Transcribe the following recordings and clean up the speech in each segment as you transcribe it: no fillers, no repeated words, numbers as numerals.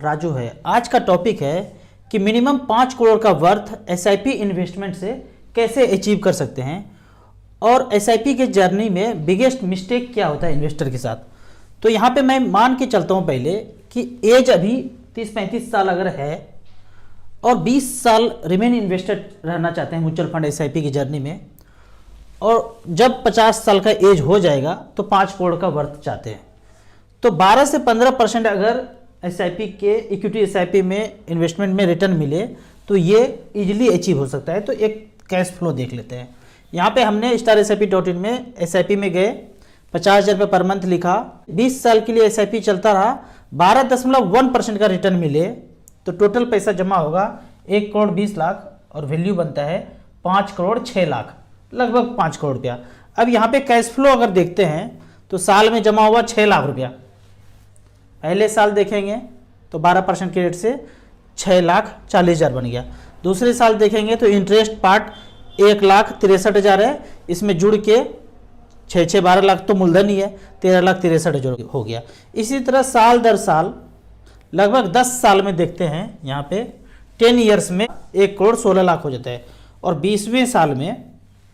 राजू है। आज का टॉपिक है कि मिनिमम 5 करोड़ का वर्थ एसआईपी इन्वेस्टमेंट से कैसे अचीव कर सकते हैं और एसआईपी के जर्नी में बिगेस्ट मिस्टेक क्या होता है इन्वेस्टर के साथ। तो यहाँ पे मैं मान के चलता हूँ पहले कि एज अभी 30-35 साल अगर है और 20 साल रिमेन इन्वेस्टेड रहना चाहते हैं म्यूचुअल फंड एसआईपी की जर्नी में, और जब 50 साल का एज हो जाएगा तो 5 करोड़ का वर्थ चाहते हैं, तो 12 से 15% अगर एसआईपी के इक्विटी एसआईपी में इन्वेस्टमेंट में रिटर्न मिले तो ये इजीली अचीव हो सकता है। तो एक कैश फ्लो देख लेते हैं। यहाँ पे हमने StarSIP.in में एसआईपी में गए, 50,000 रुपये पर मंथ लिखा, 20 साल के लिए एसआईपी चलता रहा, 12.1% का रिटर्न मिले तो टोटल पैसा जमा होगा 1 करोड़ 20 लाख और वैल्यू बनता है 5 करोड़ 6 लाख, लगभग 5 करोड़ रुपया। अब यहाँ पे कैश फ्लो अगर देखते हैं तो साल में जमा हुआ 6 लाख रुपया, पहले साल देखेंगे तो 12% के रेट से 6,40,000 बन गया। दूसरे साल देखेंगे तो इंटरेस्ट पार्ट 1,63,000 है, इसमें जुड़ के 6-6-12 लाख तो मूलधन ही है, 13,63,000 हो गया। इसी तरह साल दर साल लगभग 10 साल में देखते हैं यहाँ पे 10 ईयर्स में 1 करोड़ 16 लाख हो जाता है और 20वें साल में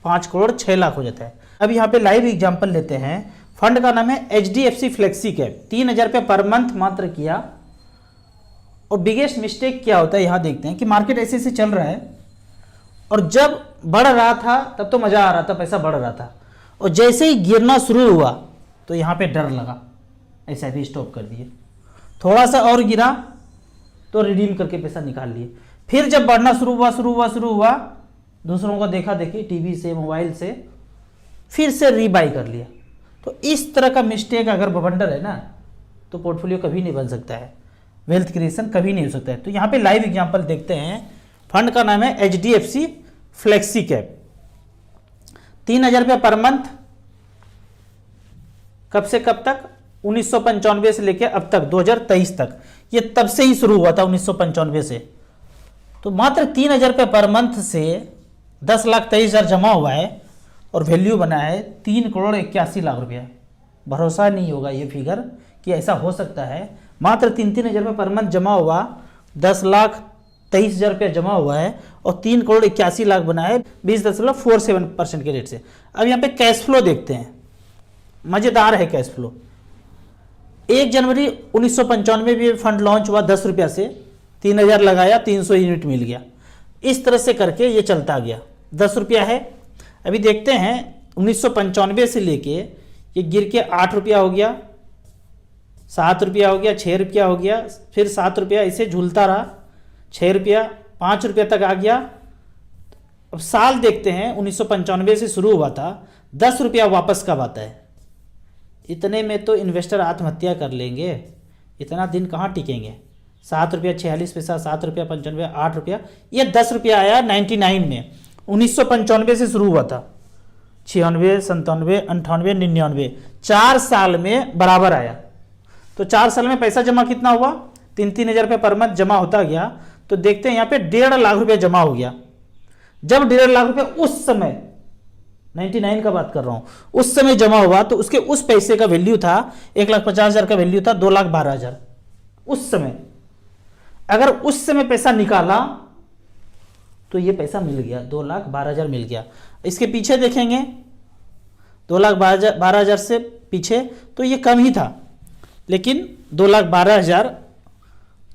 5 करोड़ 6 लाख हो जाता है। अब यहाँ पे लाइव एग्जाम्पल लेते हैं। फंड का नाम है HDFC फ्लेक्सी कैप, 3,000 रुपये पर मंथ मात्र किया। और बिगेस्ट मिस्टेक क्या होता है यहाँ देखते हैं कि मार्केट ऐसे ऐसे चल रहा है और जब बढ़ रहा था तब तो मज़ा आ रहा था, पैसा बढ़ रहा था, और जैसे ही गिरना शुरू हुआ तो यहाँ पे डर लगा, एसआईपी स्टॉप कर दिए। थोड़ा सा और गिरा तो रिडीम करके पैसा निकाल लिए। फिर जब बढ़ना शुरू हुआ दूसरों को देखा देखी टीवी से मोबाइल से फिर से रीबाई कर लिया। तो इस तरह का मिस्टेक अगर बवंडर है ना तो पोर्टफोलियो कभी नहीं बन सकता है, वेल्थ क्रिएशन कभी नहीं हो सकता है। तो यहाँ पे लाइव एग्जांपल देखते हैं। फंड का नाम है HDFC फ्लेक्सी कैप, 3,000 रुपये पर मंथ, कब से कब तक, 1995 से लेकर अब तक 2023 तक, ये तब से ही शुरू हुआ था 1995 से। तो मात्र 3,000 रुपये पर मंथ से 10,23,000 जमा हुआ है और वैल्यू बना है 3 करोड़ 81 लाख रुपया। भरोसा नहीं होगा ये फिगर कि ऐसा हो सकता है। मात्र 3-3 हज़ार रुपये पर मंथ जमा हुआ, 10,23,000 रुपया जमा हुआ है और 3 करोड़ 81 लाख बना है 20.47% के रेट से। अब यहाँ पे कैश फ्लो देखते हैं, मज़ेदार है कैश फ्लो। 1 जनवरी 1995 में फंड लॉन्च हुआ 10 रुपया से, 3,000 लगाया, 300 यूनिट मिल गया। इस तरह से करके ये चलता गया। 10 रुपया है, अभी देखते हैं 1995 से लेके ये गिर के 8 रुपया हो गया, 7 रुपया हो गया, 6 रुपया हो गया, फिर 7 रुपया, इसे झूलता रहा, 6 रुपया, 5 रुपया तक आ गया। अब साल देखते हैं, 1995 से शुरू हुआ था, 10 रुपया वापस कब आता है। इतने में तो इन्वेस्टर आत्महत्या कर लेंगे, इतना दिन कहाँ टिकेंगे। 7 रुपया 46 पैसा, 7 रुपया 95, 8 रुपया, ये 10 रुपया आया 99 में। 1995 से शुरू हुआ था, 96, 97, 98, 99, 4 साल में बराबर आया। तो 4 साल में पैसा जमा कितना हुआ, 3-3 हज़ार रुपये पर मंथ जमा होता गया। तो देखते हैं यहाँ पे 1.5 लाख रुपया जमा हो गया। जब 1.5 लाख रुपया उस समय 99 का बात कर रहा हूँ, उस समय जमा हुआ तो उसके उस पैसे का वैल्यू था 1,50,000 का वैल्यू था 2,12,000 उस समय। अगर उस समय पैसा निकाला तो ये पैसा मिल गया, 2,12,000 मिल गया। इसके पीछे देखेंगे 2,12,000 से पीछे तो ये कम ही था, लेकिन 2,12,000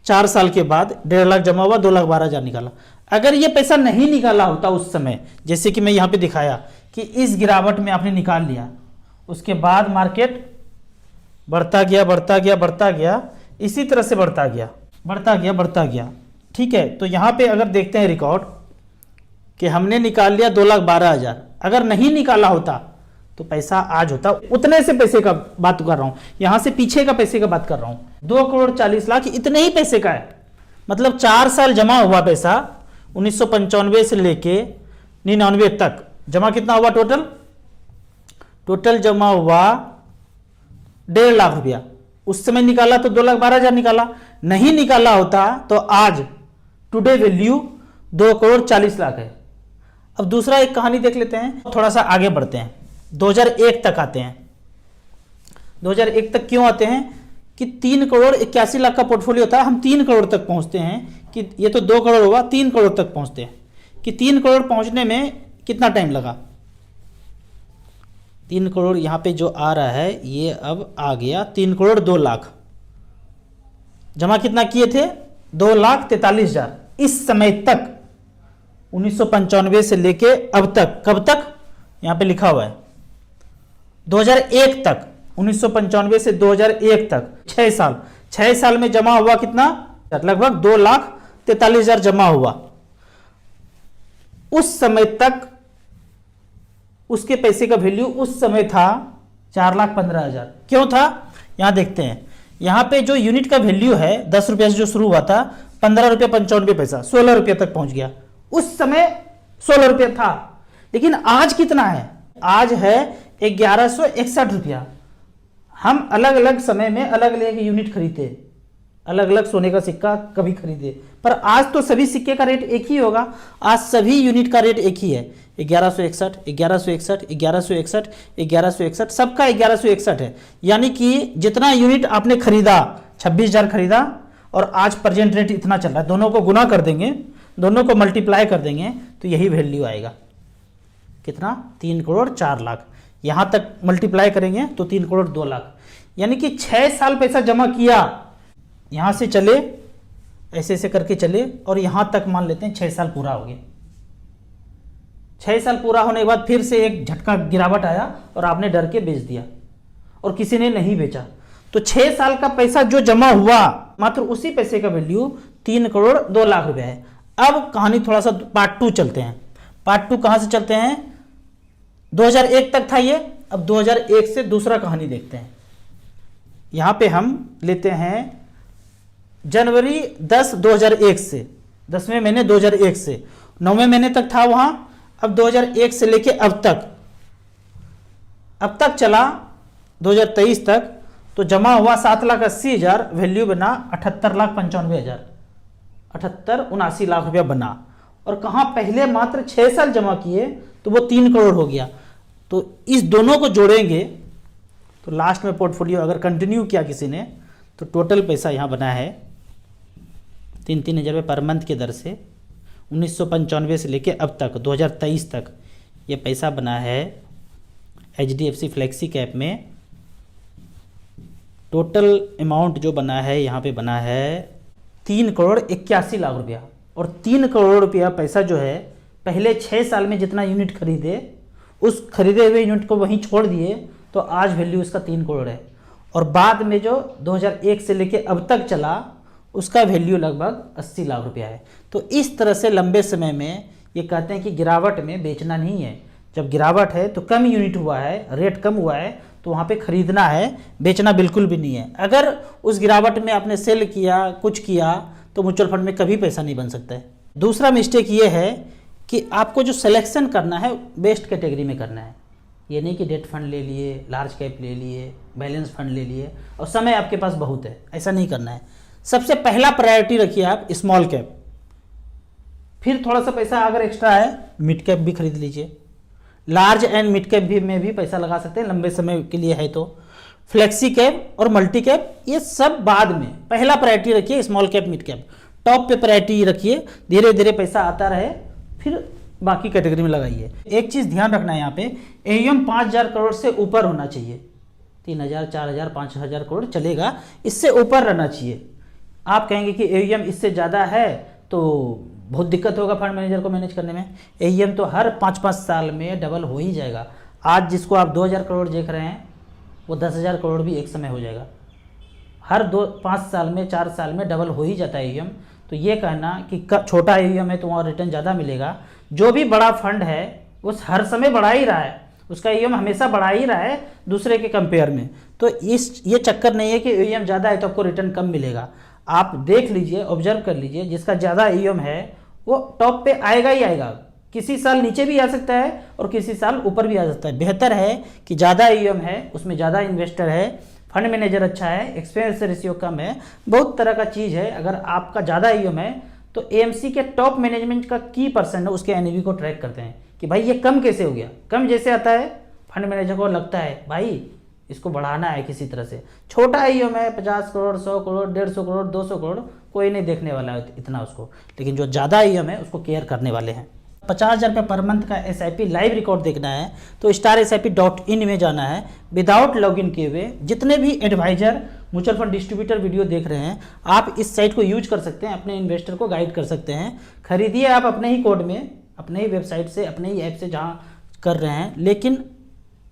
4 साल के बाद 1.5 लाख जमा हुआ, 2,12,000 निकाला। अगर ये पैसा नहीं निकाला होता उस समय, जैसे कि मैं यहाँ पे दिखाया कि इस गिरावट में आपने निकाल लिया, उसके बाद मार्केट बढ़ता गया, इसी तरह से बढ़ता गया। ठीक है, तो यहाँ पे अगर देखते हैं रिकॉर्ड कि हमने निकाल लिया 2,12,000, अगर नहीं निकाला होता तो पैसा आज होता उतने से पैसे का बात कर रहा हूँ, यहाँ से पीछे का पैसे का बात कर रहा हूँ, 2 करोड़ 40 लाख, इतने ही पैसे का है। मतलब 4 साल जमा हुआ पैसा, 1995 से लेके 99 तक जमा कितना हुआ, टोटल जमा हुआ 1.5 लाख रुपया। उस समय निकाला तो 2,12,000 निकाला, नहीं निकाला होता तो आज टुडे वैल्यू 2 करोड़ 40 लाख है। अब दूसरा एक कहानी देख लेते हैं, थोड़ा सा आगे बढ़ते हैं, 2001 तक आते हैं। 2001 तक क्यों आते हैं कि 3,81,00,000 का पोर्टफोलियो था, हम 3 करोड़ तक पहुंचते हैं, कि ये तो 2 करोड़ हुआ, 3 करोड़ तक पहुंचते हैं, कि 3 करोड़ पहुंचने में कितना टाइम लगा। 3 करोड़ यहाँ पे जो आ रहा है ये अब आ गया 3,02,00,000। जमा कितना किए थे? 2,43,000 इस समय तक, 1995 से लेके अब तक। कब तक? यहाँ पे लिखा हुआ है 2001 तक, 1995 से 2001 तक 6 साल। 6 साल में जमा हुआ कितना? लगभग 2,43,000 जमा हुआ। उस समय तक उसके पैसे का वैल्यू उस समय था 4,15,000। क्यों था? यहां देखते हैं, यहां पे जो यूनिट का वैल्यू है 10 रुपये से जो शुरू हुआ था, 15 रुपये 95 पैसा, 16 रुपये तक पहुंच गया। उस समय 16 रुपये था, लेकिन आज कितना है? आज है 1,161 रुपया। हम अलग अलग समय में अलग अलग यूनिट खरीदते, अलग अलग सोने का सिक्का कभी खरीदे, पर आज तो सभी सिक्के का रेट एक ही होगा। आज सभी यूनिट का रेट एक ही है, 1,161, 1,161, 1,161, 1,161, सबका 1,161 है। यानी कि जितना यूनिट आपने खरीदा, 26,000 खरीदा, और आज प्रेजेंट रेट इतना चल रहा है, दोनों को गुना कर देंगे, दोनों को मल्टीप्लाई कर देंगे तो यही वैल्यू आएगा। कितना? 3,04,00,000। यहां तक मल्टीप्लाई करेंगे तो 3,02,00,000। यानी कि 6 साल पैसा जमा किया, यहां से चले ऐसे ऐसे करके चले, और यहां तक मान लेते हैं 6 साल पूरा हो गया। 6 साल पूरा होने के बाद फिर से एक झटका गिरावट आया और आपने डर के बेच दिया, और किसी ने नहीं बेचा, तो 6 साल का पैसा जो जमा हुआ, मात्र उसी पैसे का वैल्यू 3,02,00,000 रुपया है। अब कहानी थोड़ा सा पार्ट 2 चलते हैं। पार्ट 2 कहां से चलते हैं? 2001 तक था ये, अब 2001 से दूसरा कहानी देखते हैं। यहां पे हम लेते हैं जनवरी 10, 2001 से, 10वें महीने 2001 से 9वें महीने तक था वहां। अब 2001 से लेके अब तक चला 2023 तक, तो जमा हुआ 7,80,000, वैल्यू बना 78,95,000, 78-79 रुपया बना। और कहां? पहले मात्र 6 साल जमा किए तो वो 3 करोड़ हो गया। तो इस दोनों को जोड़ेंगे तो लास्ट में पोर्टफोलियो अगर कंटिन्यू किया किसी ने, तो टोटल पैसा यहाँ बना है 3,000 रुपये पर मंथ के दर से, 1995 से लेके अब तक 2023 तक ये पैसा बना है HDFC फ्लेक्सी कैप में। टोटल अमाउंट जो बना है यहाँ पे बना है 3,81,00,000 रुपया। और 3 करोड़ रुपया पैसा जो है, पहले 6 साल में जितना यूनिट खरीदे, उस खरीदे हुए यूनिट को वहीं छोड़ दिए, तो आज वैल्यू इसका 3 करोड़ है। और बाद में जो 2001 से लेके अब तक चला, उसका वैल्यू लगभग 80 लाख रुपया है। तो इस तरह से लंबे समय में ये कहते हैं कि गिरावट में बेचना नहीं है। जब गिरावट है तो कम यूनिट हुआ है, रेट कम हुआ है, तो वहाँ पे खरीदना है, बेचना बिल्कुल भी नहीं है। अगर उस गिरावट में आपने सेल किया, कुछ किया, तो म्यूचुअल फंड में कभी पैसा नहीं बन सकता है। दूसरा मिस्टेक ये है कि आपको जो सिलेक्शन करना है बेस्ट कैटेगरी में करना है। ये नहीं कि डेट फंड ले लिए, लार्ज कैप ले लिए, बैलेंस फंड ले लिए और समय आपके पास बहुत है, ऐसा नहीं करना है। सबसे पहला प्रायोरिटी रखिए आप स्मॉल कैप, फिर थोड़ा सा पैसा अगर एक्स्ट्रा है मिड कैप भी खरीद लीजिए। लार्ज एंड मिड कैप भी में भी पैसा लगा सकते हैं, लंबे समय के लिए है तो। फ्लेक्सी कैप और मल्टी कैप ये सब बाद में, पहला प्रायोरिटी रखिए small cap mid cap, top पे प्रायोरिटी रखिए, धीरे धीरे पैसा आता रहे, फिर बाकी कैटेगरी में लगाइए। एक चीज़ ध्यान रखना है यहाँ पे, AUM 5,000 करोड़ से ऊपर होना चाहिए। 3,000, 4,000, 5,000 करोड़ चलेगा, इससे ऊपर रहना चाहिए। आप कहेंगे कि AUM इससे ज़्यादा है तो बहुत दिक्कत होगा फंड मैनेजर को मैनेज करने में। AUM तो हर 5-5 साल में डबल हो ही जाएगा। आज जिसको आप 2,000 करोड़ देख रहे हैं, वो 10,000 करोड़ भी एक समय हो जाएगा। हर 2-5 साल में, 4 साल में डबल हो ही जाता है AUM। तो ये कहना कि छोटा AUM है तो वहाँ रिटर्न ज़्यादा मिलेगा, जो भी बड़ा फंड है वो हर समय बढ़ा ही रहा है, उसका AUM हमेशा बढ़ा ही रहा है दूसरे के कंपेयर में। तो ये चक्कर नहीं है कि AUM ज़्यादा है तो आपको रिटर्न कम मिलेगा। आप देख लीजिए, ऑब्जर्व कर लीजिए, जिसका ज़्यादा AUM है वो टॉप पे आएगा ही आएगा। किसी साल नीचे भी आ सकता है और किसी साल ऊपर भी आ सकता है। बेहतर है कि ज़्यादा AUM है, उसमें ज़्यादा इन्वेस्टर है, फंड मैनेजर अच्छा है, एक्सपेंस रेशियो कम है, बहुत तरह का चीज़ है। अगर आपका ज़्यादा AUM है तो AMC के टॉप मैनेजमेंट का की परसेंट है, उसके NAV को ट्रैक करते हैं कि भाई ये कम कैसे हो गया। कम जैसे आता है फंड मैनेजर को लगता है भाई इसको बढ़ाना है किसी तरह से। छोटा ईएम है 50 करोड़, 100 करोड़, 150 करोड़, 200 करोड़, कोई नहीं देखने वाला है इतना उसको, लेकिन जो ज़्यादा ईएम है उसको केयर करने वाले हैं। 50,000 रुपये पर मंथ का SIP लाइव रिकॉर्ड देखना है तो starsip.in में जाना है। विदाउट लॉगिन किए हुए जितने भी advisor, mutual fund distributor video देख रहे हैं, आप इस साइट को यूज कर सकते हैं, अपने इन्वेस्टर को गाइड कर सकते हैं। खरीदिए आप अपने ही कोड में, अपने ही वेबसाइट से, अपने ही ऐप से जहाँ कर रहे हैं, लेकिन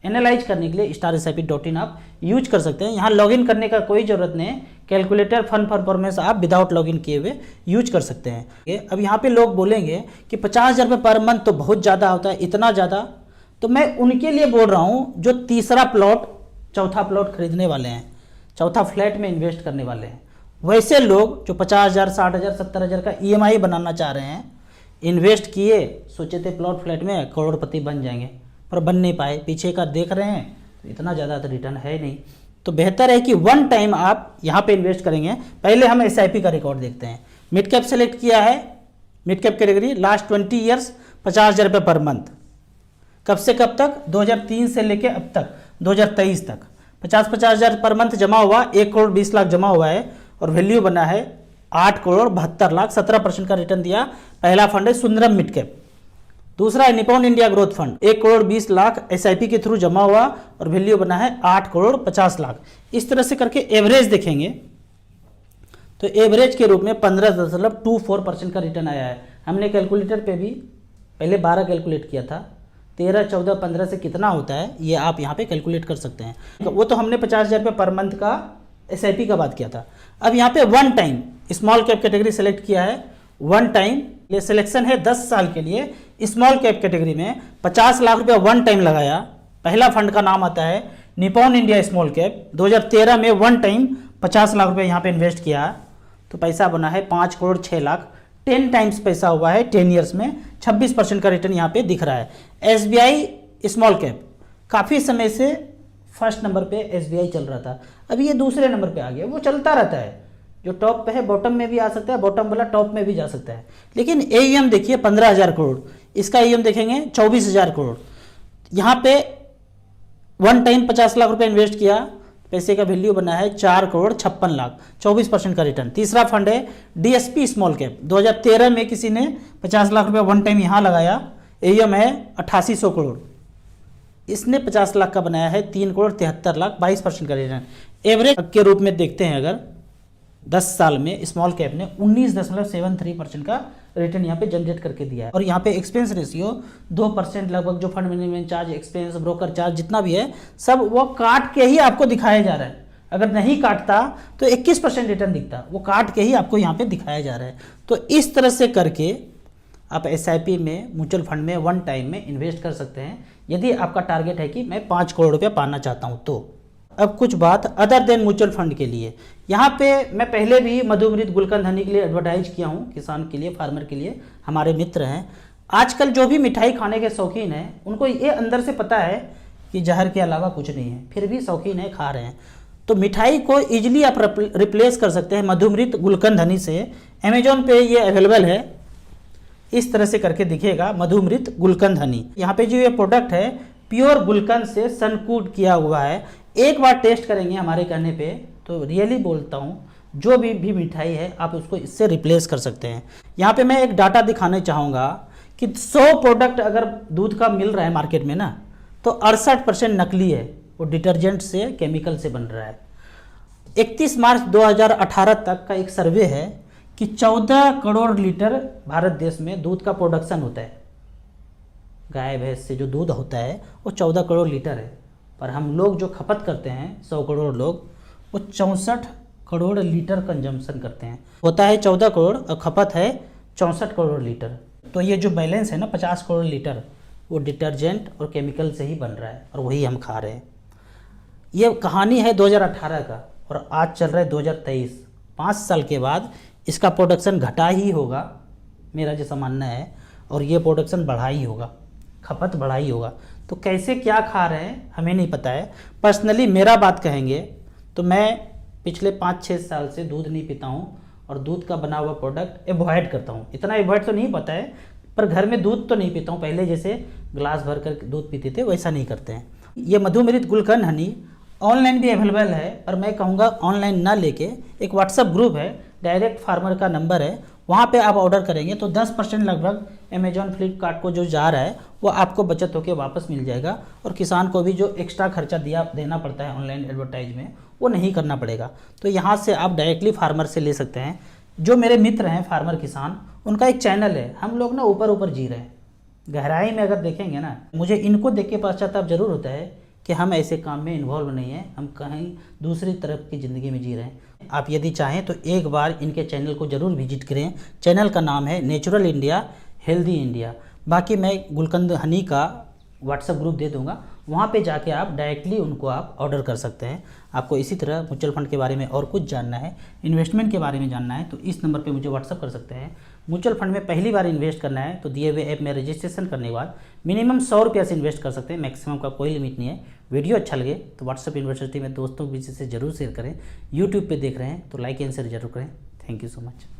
एनालाइज करने के लिए starsip.in आप यूज कर सकते हैं। यहाँ लॉगिन करने का कोई ज़रूरत नहीं है। कैलकुलेटर फंड परफॉर्मेंस आप विदाउट लॉगिन किए हुए यूज कर सकते हैं। अब यहाँ पे लोग बोलेंगे कि 50,000 रुपये पर मंथ तो बहुत ज़्यादा होता है, इतना ज़्यादा, तो मैं उनके लिए बोल रहा हूँ जो तीसरा प्लॉट, चौथा प्लॉट खरीदने वाले हैं, चौथा फ्लैट में इन्वेस्ट करने वाले हैं। वैसे लोग जो 50,000, 60,000, 70,000 का EMI बनाना चाह रहे हैं, इन्वेस्ट किए, सोचे थे प्लॉट फ्लैट में करोड़पति बन जाएंगे, पर बन नहीं पाए, पीछे का देख रहे हैं तो इतना ज़्यादा तो रिटर्न है नहीं। तो बेहतर है कि वन टाइम आप यहाँ पे इन्वेस्ट करेंगे। पहले हम SIP का रिकॉर्ड देखते हैं। मिड कैप सेलेक्ट किया है, mid cap category, last 20 years 50,000 रुपये पर मंथ। कब से कब तक? 2003 से लेके अब तक 2023 तक 50,000 पर मंथ जमा हुआ, 1 करोड़ 20 लाख जमा हुआ है और वैल्यू बना है 8 करोड़ 72 लाख, 17% का रिटर्न दिया। पहला फंड है सुंदरम मिड कैप। दूसरा है Nippon India growth fund, 1 crore 20 lakh SIP के थ्रू जमा हुआ और वैल्यू बना है 8 करोड़ 50 लाख। इस तरह से करके एवरेज देखेंगे तो एवरेज के रूप में 15.24% का रिटर्न आया है। हमने कैलकुलेटर पे भी पहले 12 कैलकुलेट किया था, 13, 14, 15 से कितना होता है ये आप यहाँ पे कैलकुलेट कर सकते हैं। वो तो हमने 50,000 रुपये पर मंथ का SIP का बात किया था। अब यहाँ पे one time small cap category select किया है। वन टाइम ये सिलेक्शन है 10 साल के लिए। स्मॉल कैप कैटेगरी में 50 लाख रुपया वन टाइम लगाया। पहला फंड का नाम आता है निपॉन इंडिया स्मॉल कैप। 2013 में वन टाइम 50 लाख रुपया यहाँ पे इन्वेस्ट किया तो पैसा बना है 5 करोड़ 6 लाख। 10 टाइम्स पैसा हुआ है 10 ईयर्स में, 26% का रिटर्न यहाँ पे दिख रहा है। SBI स्मॉल कैप काफ़ी समय से फर्स्ट नंबर पे SBI चल रहा था, अभी ये दूसरे नंबर पे आ गया। वो चलता रहता है, जो टॉप पे है बॉटम में भी आ सकता है, बॉटम वाला टॉप में भी जा सकता है। लेकिन AUM देखिए 15,000 करोड़, इसका AUM देखेंगे 24,000 करोड़। यहाँ पे वन टाइम 50 लाख रुपए इन्वेस्ट किया, पैसे का वैल्यू बना है 4 करोड़ 56 लाख, 24% का रिटर्न। तीसरा फंड है DSP स्मॉल कैप। 2013 में किसी ने 50 लाख रुपए वन टाइम यहाँ लगाया, AUM है 8800 करोड़, इसने 50 लाख का बनाया है 3 करोड़ 73 लाख, 22% का रिटर्न। एवरेज के रूप में देखते हैं अगर 10 साल में स्मॉल कैप ने 19.73% का रिटर्न यहाँ पे जनरेट करके दिया है। और यहाँ पे एक्सपेंस रेशियो 2% लगभग, जो fund management charge, expense, broker charge जितना भी है सब वो काट के ही आपको दिखाया जा रहा है। अगर नहीं काटता तो 21% रिटर्न दिखता, वो काट के ही आपको यहाँ पे दिखाया जा रहा है। तो इस तरह से करके आप SIP में, म्यूचुअल फंड में वन टाइम में इन्वेस्ट कर सकते हैं, यदि आपका टारगेट है कि मैं 5 करोड़ रुपया पाना चाहता हूँ तो। अब कुछ बात अदर देन म्यूचुअल फंड के लिए। यहाँ पे मैं पहले भी मधुमृत गुलकंद हनी के लिए एडवर्टाइज किया हूँ, किसान के लिए, फार्मर के लिए, हमारे मित्र हैं। आजकल जो भी मिठाई खाने के शौकीन हैं उनको ये अंदर से पता है कि जहर के अलावा कुछ नहीं है, फिर भी शौकीन है, खा रहे हैं। तो मिठाई को ईजिली आप रिप्लेस कर सकते हैं मधुमृत गुलकंद हनी से। अमेजोन पे ये अवेलेबल है, इस तरह से करके दिखेगा मधुमृत गुलकंद हनी। यहाँ पे जो ये प्रोडक्ट है प्योर गुलकंद से सनकूड किया हुआ है। एक बार टेस्ट करेंगे हमारे कहने पे तो रियली बोलता हूँ, जो भी मिठाई है आप उसको इससे रिप्लेस कर सकते हैं। यहाँ पे मैं एक डाटा दिखाना चाहूँगा कि 100 प्रोडक्ट अगर दूध का मिल रहा है मार्केट में ना, तो 68% नकली है, वो डिटर्जेंट से, केमिकल से बन रहा है। 31 मार्च 2018 तक का एक सर्वे है कि 14 करोड़ लीटर भारत देश में दूध का प्रोडक्शन होता है। गाय भैंस से जो दूध होता है वो 14 करोड़ लीटर है, पर हम लोग जो खपत करते हैं 100 करोड़ लोग, वो 64 करोड़ लीटर कंजम्पशन करते हैं। होता है 14 करोड़ और खपत है 64 करोड़ लीटर। तो ये जो बैलेंस है ना 50 करोड़ लीटर, वो डिटर्जेंट और केमिकल से ही बन रहा है और वही हम खा रहे हैं। ये कहानी है 2018 का और आज चल रहा है 2023। 5 साल के बाद इसका प्रोडक्शन घटा ही होगा, मेरा जैसा मानना है, और ये प्रोडक्शन बढ़ा ही होगा, खपत बढ़ा ही होगा। तो कैसे क्या खा रहे हैं हमें नहीं पता है। पर्सनली मेरा बात कहेंगे तो मैं पिछले 5-6 साल से दूध नहीं पीता हूँ और दूध का बना हुआ प्रोडक्ट एवॉइड करता हूँ। इतना एवॉइड तो नहीं पता है, पर घर में दूध तो नहीं पीता हूँ। पहले जैसे ग्लास भर कर दूध पीते थे वैसा नहीं करते हैं। ये मधुमृत गुलकंद हनी ऑनलाइन भी अवेलेबल है, पर मैं कहूँगा ऑनलाइन ना लेके एक व्हाट्सअप ग्रुप है, डायरेक्ट फार्मर का नंबर है, वहाँ पे आप ऑर्डर करेंगे तो 10% लगभग अमेजॉन फ्लिपकार्ट को जो जा रहा है वो आपको बचत होकर वापस मिल जाएगा, और किसान को भी जो एक्स्ट्रा खर्चा देना पड़ता है ऑनलाइन एडवर्टाइज में वो नहीं करना पड़ेगा। तो यहाँ से आप डायरेक्टली फार्मर से ले सकते हैं। जो मेरे मित्र हैं फार्मर किसान, उनका एक चैनल है, हम लोग ना ऊपर ऊपर जी रहे हैं, गहराई में अगर देखेंगे ना, मुझे इनको देख के पश्चाताप जरूर होता है कि हम ऐसे काम में इन्वॉल्व नहीं हैं, हम कहीं दूसरी तरफ की ज़िंदगी में जी रहे हैं। आप यदि चाहें तो एक बार इनके चैनल को ज़रूर विजिट करें। चैनल का नाम है नेचुरल इंडिया हेल्दी इंडिया। बाकी मैं गुलकंद हनी का व्हाट्सएप ग्रुप दे दूंगा, वहाँ पे जाके आप डायरेक्टली उनको आप ऑर्डर कर सकते हैं। आपको इसी तरह म्यूचुअल फंड के बारे में और कुछ जानना है, इन्वेस्टमेंट के बारे में जानना है, तो इस नंबर पे मुझे व्हाट्सअप कर सकते हैं। म्यूचुअल फंड में पहली बार इन्वेस्ट करना है तो दिए हुए ऐप में रजिस्ट्रेशन करने के बाद मिनिमम 100 रुपया से इन्वेस्ट कर सकते हैं, मैक्सिमम का कोई लिमिट नहीं है। वीडियो अच्छा लगे तो व्हाट्सएप यूनिवर्सिटी में दोस्तों के बीच से जरूर शेयर करें। यूट्यूब पर देख रहे हैं तो लाइक एंड शेयर जरूर करें। Thank you so much.